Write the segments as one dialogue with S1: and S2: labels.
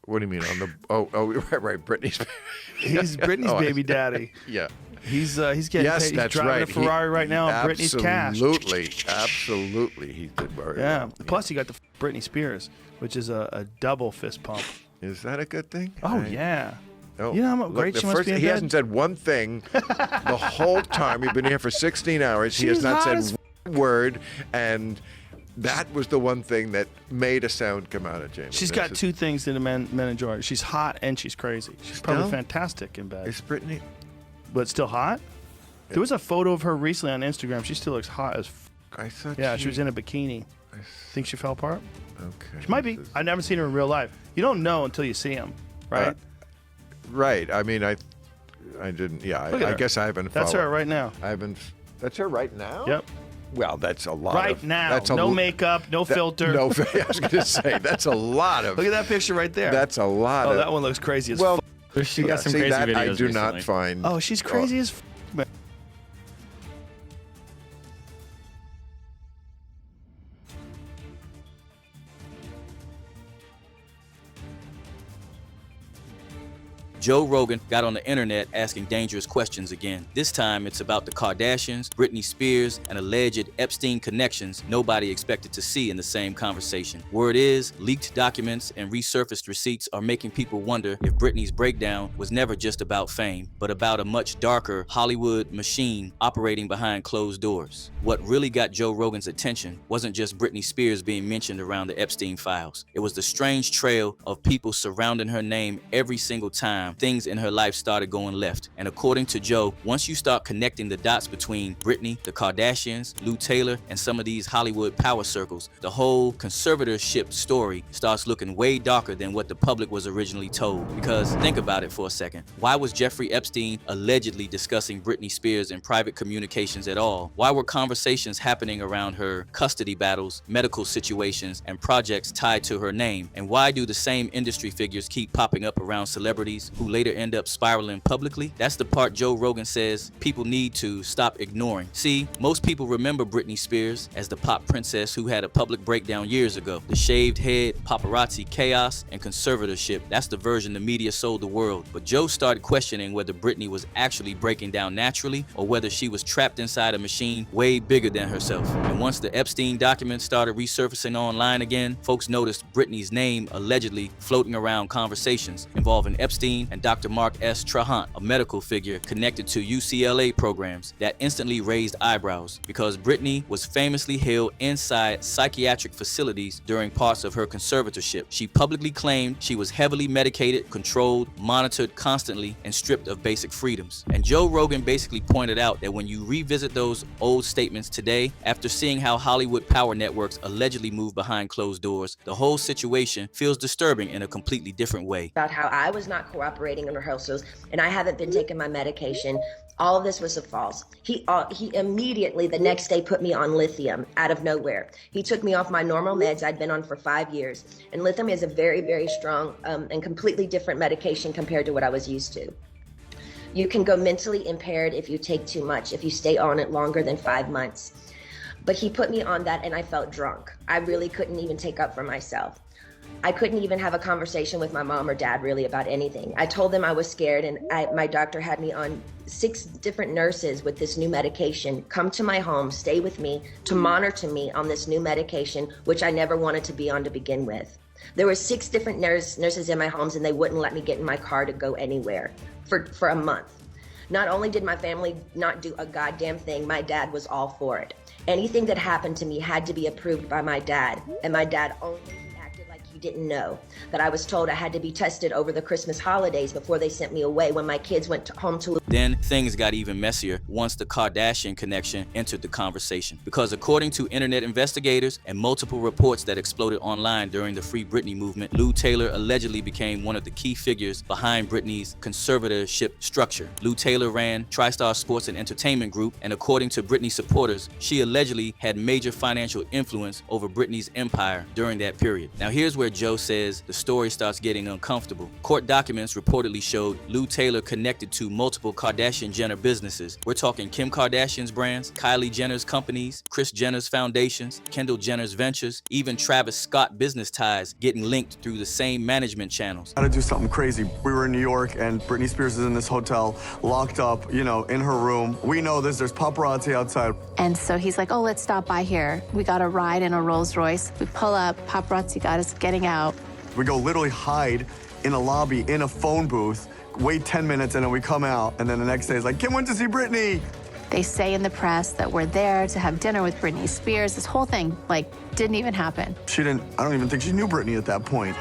S1: What do you mean on the? Oh, right, Britney's.
S2: He's Britney's baby daddy.
S1: Yeah.
S2: He's getting paid.
S1: Yes,
S2: He's
S1: that's
S2: driving
S1: right.
S2: a Ferrari right now on Britney's cash.
S1: Absolutely, he did very well.
S2: Plus, he got the Britney Spears, which is a double fist pump.
S1: Is that a good thing?
S2: Oh, yeah.
S1: Oh,
S2: You know how great she must be in
S1: He
S2: bed?
S1: hasn't said one thing the whole time. We've been here for 16 hours. He has not said one word, and that was the one thing that made a sound come out of Jamie.
S2: She's got two things that men enjoy. She's hot and she's crazy. She's probably fantastic in bed.
S1: Is Britney?
S2: But still hot? Yeah. There was a photo of her recently on Instagram. She still looks hot as
S1: I thought
S2: she was in a bikini. Think she fell apart?
S1: Okay.
S2: She might be. I've never seen her in real life. You don't know until you see him, right?
S1: Right. I mean, I didn't. Yeah, I guess I haven't followed.
S2: That's her right now.
S1: I haven't. That's her right now?
S2: Yep.
S1: Well, that's a lot.
S2: Right now.
S1: That's
S2: no makeup, no filter.
S1: No, I was going to say, that's a lot of.
S2: Look at that picture right there.
S1: That's a lot of.
S2: Oh, that one looks crazy as
S1: well,
S3: she got some crazy videos
S1: I do
S3: recently.
S1: not find.
S2: Oh, she's crazy as man.
S4: Joe Rogan got on the internet asking dangerous questions again. This time it's about the Kardashians, Britney Spears, and alleged Epstein connections nobody expected to see in the same conversation. Word is, leaked documents and resurfaced receipts are making people wonder if Britney's breakdown was never just about fame, but about a much darker Hollywood machine operating behind closed doors. What really got Joe Rogan's attention wasn't just Britney Spears being mentioned around the Epstein files. It was the strange trail of people surrounding her name every single time things in her life started going left. And according to Joe, once you start connecting the dots between Britney, the Kardashians, Lou Taylor, and some of these Hollywood power circles, the whole conservatorship story starts looking way darker than what the public was originally told. Because think about it for a second. Why was Jeffrey Epstein allegedly discussing Britney Spears in private communications at all? Why were conversations happening around her custody battles, medical situations, and projects tied to her name? And why do the same industry figures keep popping up around celebrities who later end up spiraling publicly? That's the part Joe Rogan says people need to stop ignoring. See, most people remember Britney Spears as the pop princess who had a public breakdown years ago. The shaved head, paparazzi chaos, and conservatorship, that's the version the media sold the world. But Joe started questioning whether Britney was actually breaking down naturally or whether she was trapped inside a machine way bigger than herself. And once the Epstein documents started resurfacing online again, folks noticed Britney's name allegedly floating around conversations involving Epstein and Dr. Mark S. Trahant, a medical figure connected to UCLA programs. That instantly raised eyebrows because Britney was famously held inside psychiatric facilities during parts of her conservatorship. She publicly claimed she was heavily medicated, controlled, monitored constantly, and stripped of basic freedoms. And Joe Rogan basically pointed out that when you revisit those old statements today, after seeing how Hollywood power networks allegedly move behind closed doors, the whole situation feels disturbing in a completely different way.
S5: About how I was not cooperating in rehearsals and I haven't been taking my medication. All of this was a false. He immediately the next day put me on lithium out of nowhere. He took me off my normal meds I'd been on for 5 years. And lithium is a very, very strong and completely different medication compared to what I was used to. You can go mentally impaired if you take too much, if you stay on it longer than 5 months. But he put me on that and I felt drunk. I really couldn't even take up for myself. I couldn't even have a conversation with my mom or dad really about anything. I told them I was scared and my doctor had me on 6 different nurses with this new medication come to my home, stay with me, to monitor me on this new medication, which I never wanted to be on to begin with. There were 6 different nurses in my homes and they wouldn't let me get in my car to go anywhere for a month. Not only did my family not do a goddamn thing, my dad was all for it. Anything that happened to me had to be approved by my dad, and my dad only didn't know that I was told I had to be tested over the Christmas holidays before they sent me away when my kids went home to.
S4: Then things got even messier once the Kardashian connection entered the conversation. Because according to internet investigators and multiple reports that exploded online during the Free Britney movement, Lou Taylor allegedly became one of the key figures behind Britney's conservatorship structure. Lou Taylor ran TriStar Sports and Entertainment Group, and according to Britney supporters, she allegedly had major financial influence over Britney's empire during that period. Now here's where where Joe says the story starts getting uncomfortable. Court documents reportedly showed Lou Taylor connected to multiple Kardashian-Jenner businesses. We're talking Kim Kardashian's brands, Kylie Jenner's companies, Kris Jenner's foundations, Kendall Jenner's ventures, even Travis Scott business ties getting linked through the same management channels.
S3: How to do something crazy. We were in New York and Britney Spears is in this hotel, locked up, you know, in her room. We know this, there's paparazzi outside.
S6: And so he's like, oh, let's stop by here. We got a ride in a Rolls Royce. We pull up, paparazzi got us getting out.
S3: We go literally hide in a lobby, in a phone booth, wait 10 minutes, and then we come out. And then the next day it's like, Kim went to see Britney.
S6: They say in the press that we're there to have dinner with Britney Spears. This whole thing, like, didn't even happen.
S3: I don't even think she knew Britney at that point.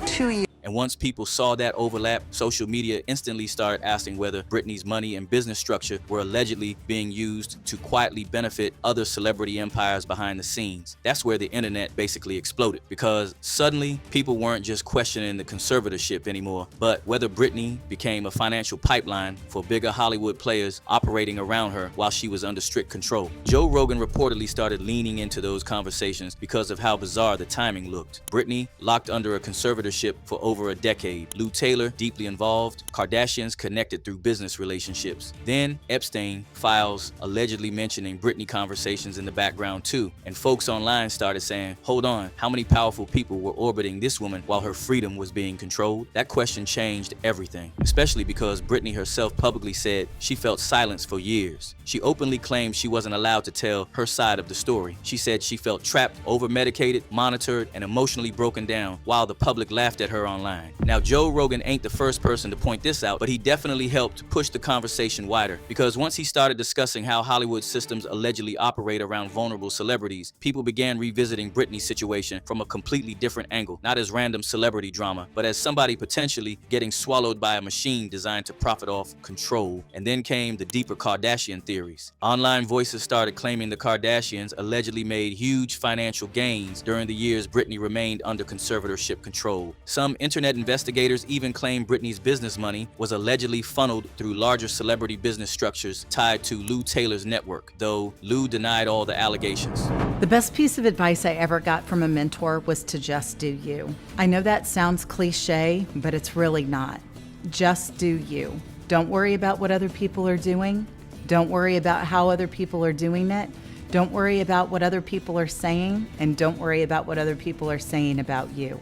S6: 2 years.
S4: And once people saw that overlap, social media instantly started asking whether Britney's money and business structure were allegedly being used to quietly benefit other celebrity empires behind the scenes. That's where the internet basically exploded, because suddenly people weren't just questioning the conservatorship anymore, but whether Britney became a financial pipeline for bigger Hollywood players operating around her while she was under strict control. Joe Rogan reportedly started leaning into those conversations because of how bizarre the timing looked. Britney locked under a conservatorship for over a decade. Lou Taylor deeply involved. Kardashians connected through business relationships. Then Epstein files allegedly mentioning Britney conversations in the background too. And folks online started saying, hold on, how many powerful people were orbiting this woman while her freedom was being controlled? That question changed everything, especially because Britney herself publicly said she felt silence for years. She openly claimed she wasn't allowed to tell her side of the story. She said she felt trapped, over-medicated, monitored, and emotionally broken down while the public laughed at her online. Now, Joe Rogan ain't the first person to point this out, but he definitely helped push the conversation wider, because once he started discussing how Hollywood systems allegedly operate around vulnerable celebrities, people began revisiting Britney's situation from a completely different angle, not as random celebrity drama, but as somebody potentially getting swallowed by a machine designed to profit off control. And then came the deeper Kardashian theories. Online voices started claiming the Kardashians allegedly made huge financial gains during the years Britney remained under conservatorship control. Some internet investigators even claim Britney's business money was allegedly funneled through larger celebrity business structures tied to Lou Taylor's network, though Lou denied all the allegations.
S7: The best piece of advice I ever got from a mentor was to just do you. I know that sounds cliche, but it's really not. Just do you. Don't worry about what other people are doing. Don't worry about how other people are doing it. Don't worry about what other people are saying, and don't worry about what other people are saying about you.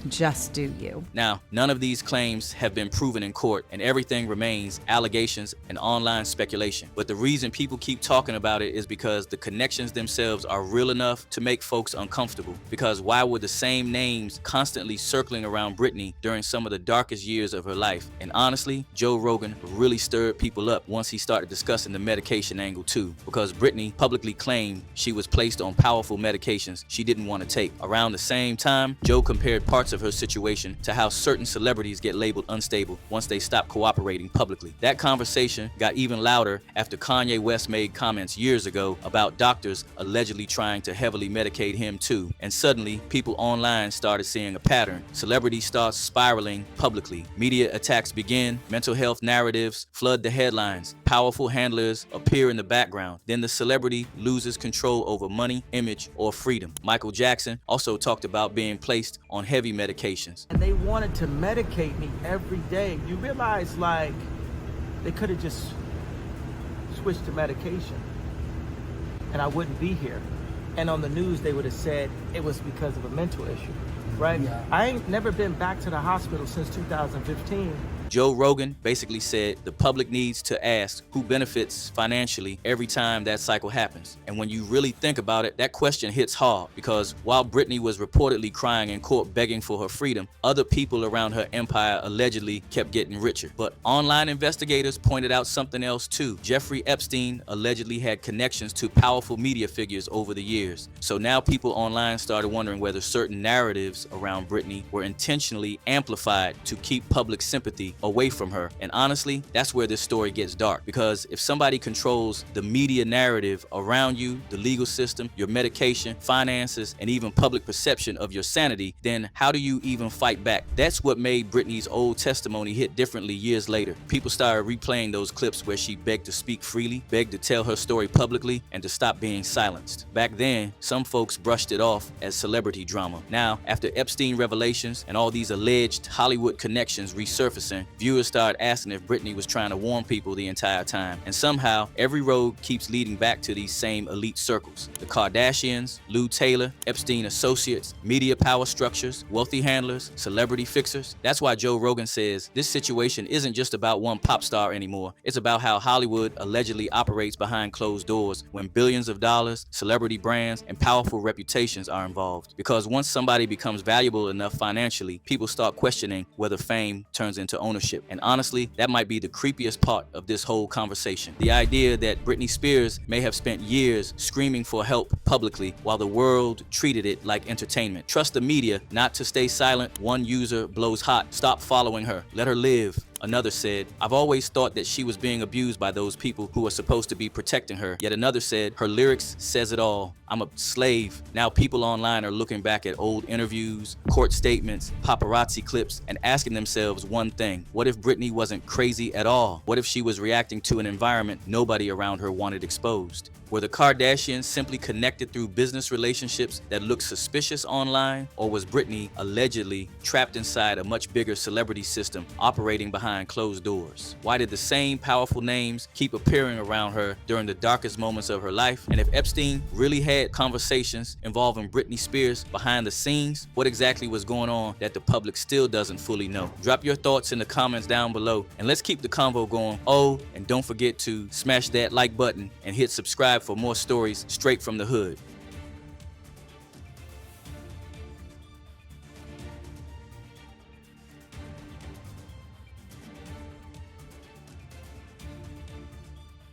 S7: Just do you.
S4: Now, none of these claims have been proven in court, and everything remains allegations and online speculation. But the reason people keep talking about it is because the connections themselves are real enough to make folks uncomfortable. Because why were the same names constantly circling around Britney during some of the darkest years of her life? And honestly, Joe Rogan really stirred people up once he started discussing the medication angle too, because Britney publicly claimed she was placed on powerful medications she didn't want to take. Around the same time, Joe compared parts of her situation to how certain celebrities get labeled unstable once they stop cooperating publicly. That conversation got even louder after Kanye West made comments years ago about doctors allegedly trying to heavily medicate him too. And suddenly, people online started seeing a pattern. Celebrities start spiraling publicly. Media attacks begin. Mental health narratives flood the headlines. Powerful handlers appear in the background. Then the celebrity loses control over money, image, or freedom. Michael Jackson also talked about being placed on heavy medications.
S8: And they wanted to medicate me every day. You realize, like, they could have just switched to medication and I wouldn't be here. And on the news, they would have said it was because of a mental issue, right? Yeah. I ain't never been back to the hospital since 2015.
S4: Joe Rogan basically said the public needs to ask who benefits financially every time that cycle happens. And when you really think about it, that question hits hard, because while Britney was reportedly crying in court begging for her freedom, other people around her empire allegedly kept getting richer. But online investigators pointed out something else too. Jeffrey Epstein allegedly had connections to powerful media figures over the years. So now people online started wondering whether certain narratives around Britney were intentionally amplified to keep public sympathy away from her. And honestly, that's where this story gets dark, because if somebody controls the media narrative around you, the legal system, your medication, finances, and even public perception of your sanity, then how do you even fight back? That's what made Britney's old testimony hit differently years later. People started replaying those clips where she begged to speak freely, begged to tell her story publicly, and to stop being silenced. Back then, some folks brushed it off as celebrity drama. Now, after Epstein revelations and all these alleged Hollywood connections resurfacing, viewers started asking if Britney was trying to warn people the entire time. And somehow, every road keeps leading back to these same elite circles. The Kardashians, Lou Taylor, Epstein associates, media power structures, wealthy handlers, celebrity fixers. That's why Joe Rogan says this situation isn't just about one pop star anymore. It's about how Hollywood allegedly operates behind closed doors when billions of dollars, celebrity brands, and powerful reputations are involved. Because once somebody becomes valuable enough financially, people start questioning whether fame turns into ownership. And honestly, that might be the creepiest part of this whole conversation. The idea that Britney Spears may have spent years screaming for help publicly while the world treated it like entertainment. Trust the media not to stay silent. One user blows hot. Stop following her. Let her live. Another said, I've always thought that she was being abused by those people who are supposed to be protecting her. Yet another said, her lyrics says it all. I'm a slave. Now people online are looking back at old interviews, court statements, paparazzi clips, and asking themselves one thing. What if Britney wasn't crazy at all? What if she was reacting to an environment nobody around her wanted exposed? Were the Kardashians simply connected through business relationships that looked suspicious online? Or was Britney allegedly trapped inside a much bigger celebrity system operating behind closed doors? Why did the same powerful names keep appearing around her during the darkest moments of her life? And if Epstein really had conversations involving Britney Spears behind the scenes, what exactly was going on that the public still doesn't fully know? Drop your thoughts in the comments down below, and let's keep the convo going. Oh, and don't forget to smash that like button and hit subscribe for more stories straight from the hood.